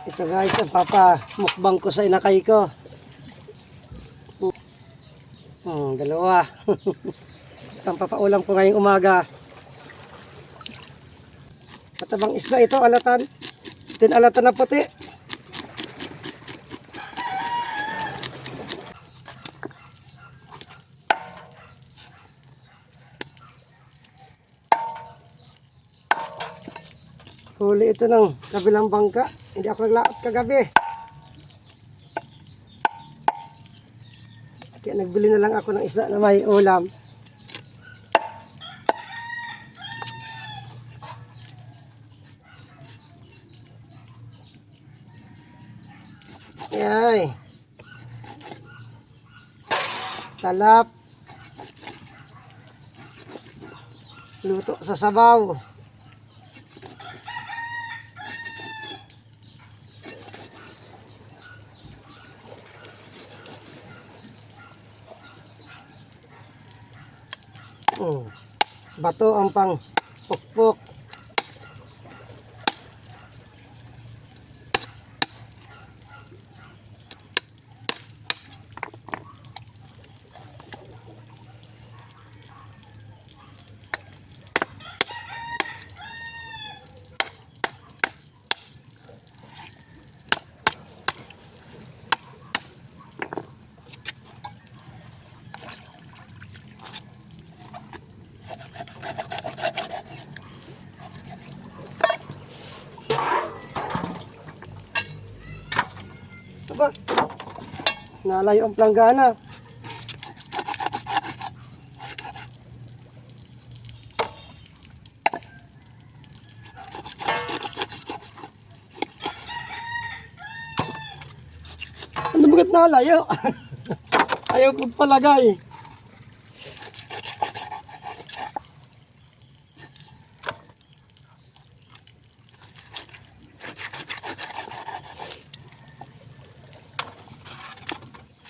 Ito guys, ang mukbang ko sa inakay ko. Dalawa. Ito ang papaulam ko ngayong umaga. Matabang isda ito, alatan. Alatan na puti. Huli ito ng kabilang bangka. Hindi ako naglaot kagabi. Kaya nagbili na lang ako ng isda na may ulam. Yay. Talap. Luto sa sabaw. Bato ang pang pukpok. Aba, nalayo ang planggana. Ano bagat nalayo? Ayaw pagpalagay.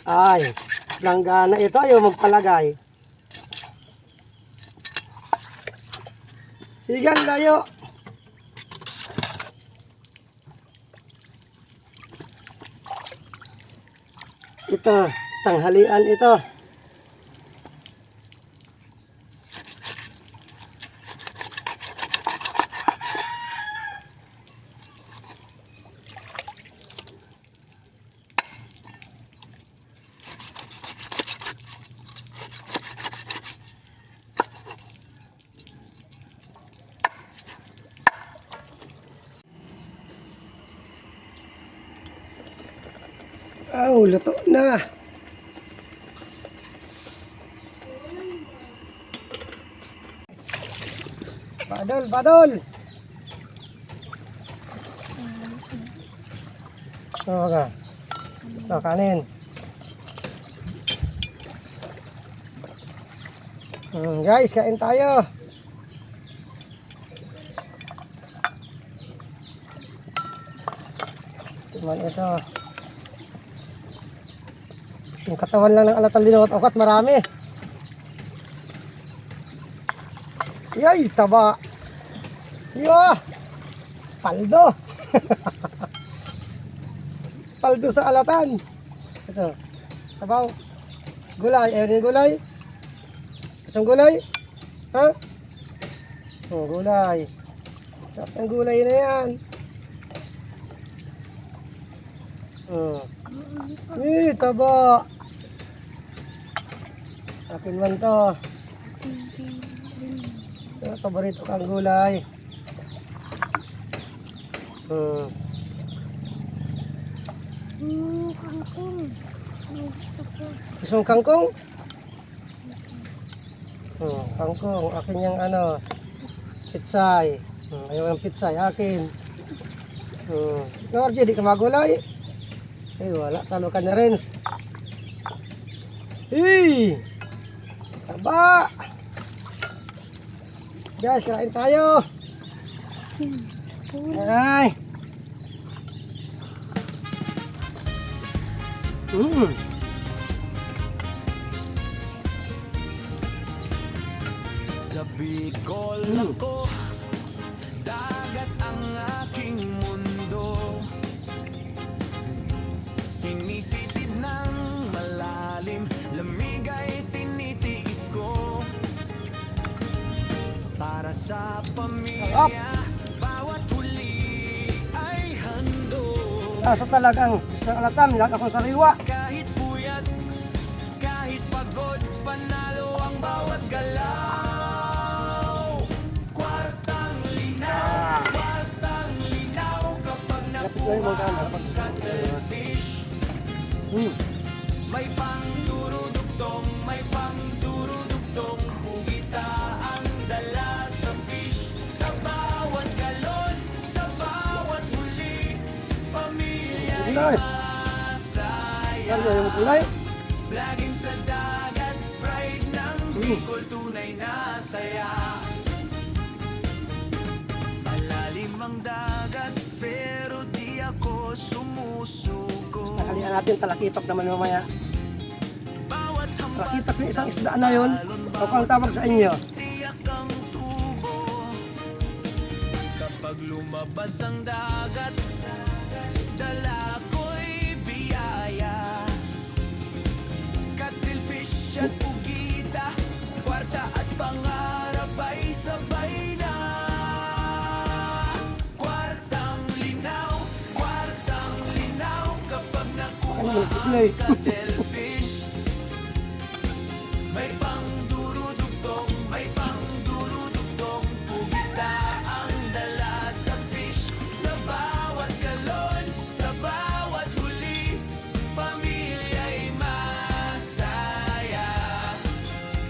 Ay, planggana ito, ayaw magpalagay. Higan layo. Ito, tanghalian ito. Luto na. Badol, badol. Ito ka. Ito, kanin. Guys, kain tayo. Tingnan ito. Yung katawan lang ng alatan linuot ukat, marami. Yay, taba. Yah, paldo. Paldo sa alatan. Ito, sabaw. Gulay, ayaw yung gulay. Isang gulay. Ha? Gulay. Sarap ng gulay na yan. Taba. Akin man to. Paborito kang gulay. Kangkong. Gusto mong kangkong? Kangkong. Akin yung pitsay. Ayaw ng pitsay. Akin. George, di ka magulay? Eh, wala. Talo ka na rin. Hey! Taba! Guys, kain tayo! Ay! Sa Bicol ako, dagat ang aking mundo. Sinisisid ng malalim, lamig ay tinitiis ko. Para sa pamilya, bawat huli ay handog. Kaso talagang isang alatam, lahat akong sariwa. Kahit puyat, kahit pagod, panalo ang bawat galaw. Kwartang linaw kapag Lapit na yung mga nakuha ang cuttlefish. May pangdurudugtong, pugita ang dala sa fish. Sa bawat galon, sa bawat huli, pamilya ay Gulay. masaya. Ano yung kulay? Laging sa dagat, pride ng Bicol, tunay na saya. Malalim ang dagat, pero di ako sumusuko. Nakalian natin, talakitok naman mamaya. Bawat hampas Talakitok yung isang isda na yun. O kung tawag sa inyo. tiyak ang tubo. Kapag lumabas ang dagat, dala ko'y biyaya. Cuttlefish at pugita, kwarta at pangarap ay sabay na. Kwartang linaw kapag nakuha Ano, ang kulay. cuttlefish. May pangdurudugtong, pugita ang dala sa fish. Sa bawat galon, sa bawat huli, pamilya'y masaya.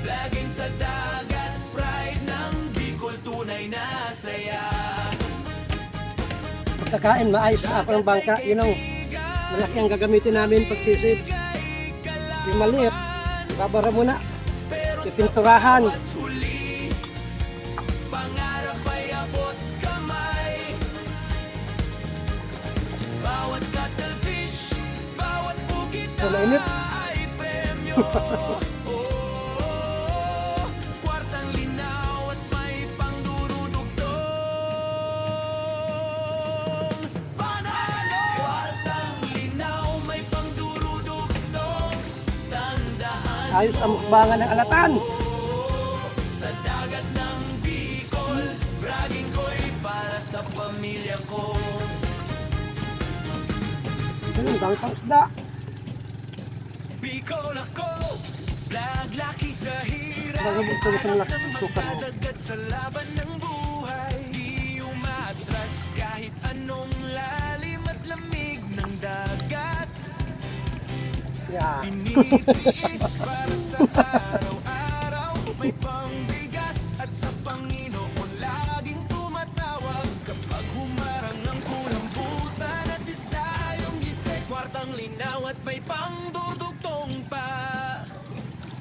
Laging sa dagat, pride ng Bicol, tunay na saya. Pagkakain, maayos na ako ng bangka. Yun ang malaki ang gagamitin namin pagsisid. Yung maliit, babara muna. Pipinturahan. Huli, pangarap ay abot kamay. Bawat cuttlefish, bawat pugita Mainit. ay premyo. Oh, kwartang linaw at may pangdurudugtong. Panalo! Kwartang linaw, may pangdurudugtong. Tandaan Ayos ang mukbangan ng alatan. sa dagat ng Bicol, bragging ko'y para sa pamilya ko. Ganun, dami pang isda. Bicol ako, laglaki sa hirap. Bagay sa isang malaki Ng sukat mo. magdadagat sa laban ng buhay. Di umatras kahit anong lalim at lamig ng dagat. Yeah. Tinitiis para sa araw-araw. May pangbigas at sa Panginoon laging tumatawag. Kapag humarang ang kulambutan at isda yung ngiti, kwartang linaw at may pangdurdugtong pa.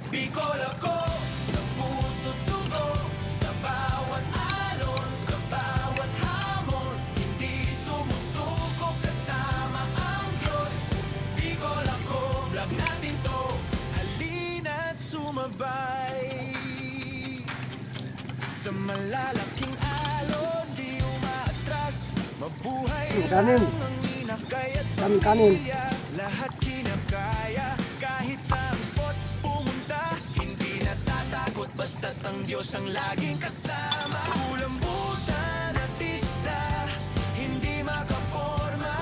Bicol ako, sa puso't dugo, sa bawat alon, sa bawat hamon. Hindi sumusuko kasama ang Diyos. Bicol ako, vlog natin to, halina't sumabay. Sa malalaking alon, di umaatras, mabuhay Kanin. lang ang inakay at Daming kanin. pamilya. Lahat kinakaya, kahit sa spot pumunta, hindi natatakot basta't ang Diyos ang laging kasama. Kulambutan at isda, hindi makaporma.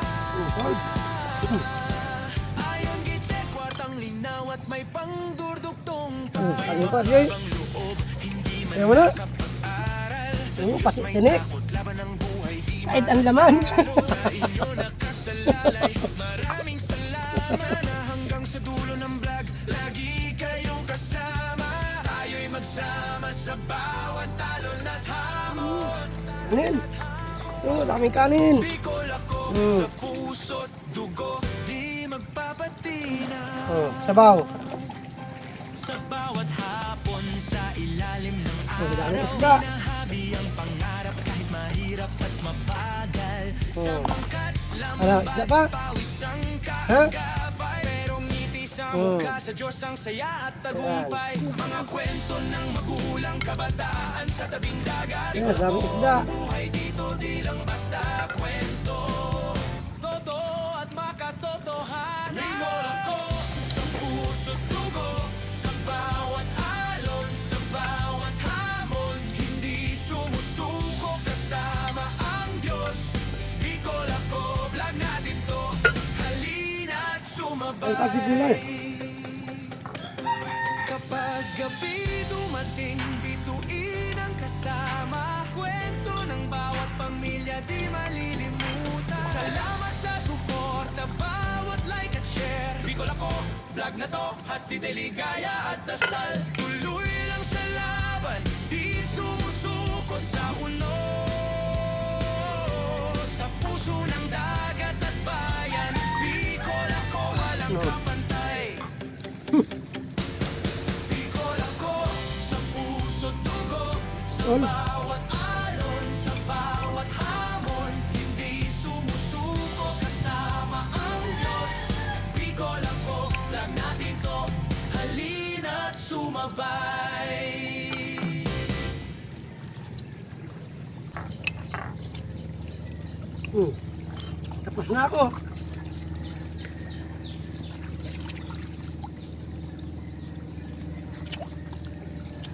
Ayon gite, kwartang linaw at may pangdurdugtong pa. Ano pa, Jay? Ang loob, hindi man Ayaw mo na. makapag-aral. Sa Ayaw mo, Diyos pati may tinik. takot, laban ng buhay, di Kahit ang laman. sa inyo nakasalalay. Maraming salamat na hanggang sa dulo ng vlog lagi kayong kasama. Tayo'y magsama sa bawat talon at hamon. Kanin. Oh, daming kanin. Bicol ako sa puso't dugo, di magpapatina. Oh, sabaw. Sa bawat hapon sa ilalim ng Oh, daming araw, isda. hinahabi ang pangarap kahit mahirap at mabagal. Sa Oh. bangkat Ano, isda pa? pawis ang Ha? kagabay, pero ngiti sa mukha sa Diyos ang saya at tagumpay. Mga kwento ng magulang kabataan sa tabing dagat. Ayan, daming isda. Buhay dito di lang basta kwento. Totoo at makatotohanan. Ang tagig nila eh. Kapag gabi dumating, bituin ang kasama. Kwento ng bawat pamilya di malilimutan. Salamat sa suporta, bawat like at share. Bicol ako, vlog na to, hatid ay ligaya at dasal. Tuloy lang sa laban, di sumusuko sa uno. Sa puso ng dagat at bayan, Bicol ako, walang kapantay. Bicol ako, sa puso dugo, sa Ol. bawat alon, sa bawat hamon, hindi sumusuko kasama ang Diyos. Bicol ako, lang natin to, halina't sumabay. Tapos na ako.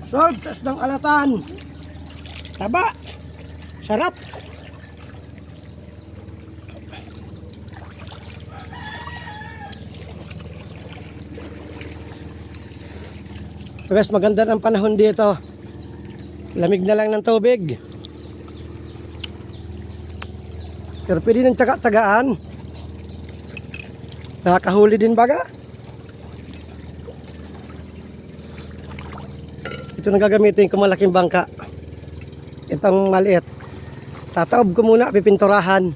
Solve, tas ng alatan. Taba. Sarap. Guys, maganda ng panahon dito. Lamig na lang ng tubig. Pero pwede ng tsaga-tsagaan. Nakakahuli din baga. Ito na gagamitin ko, malaking bangka. Itong maliit. Tataob ko muna, pipinturahan.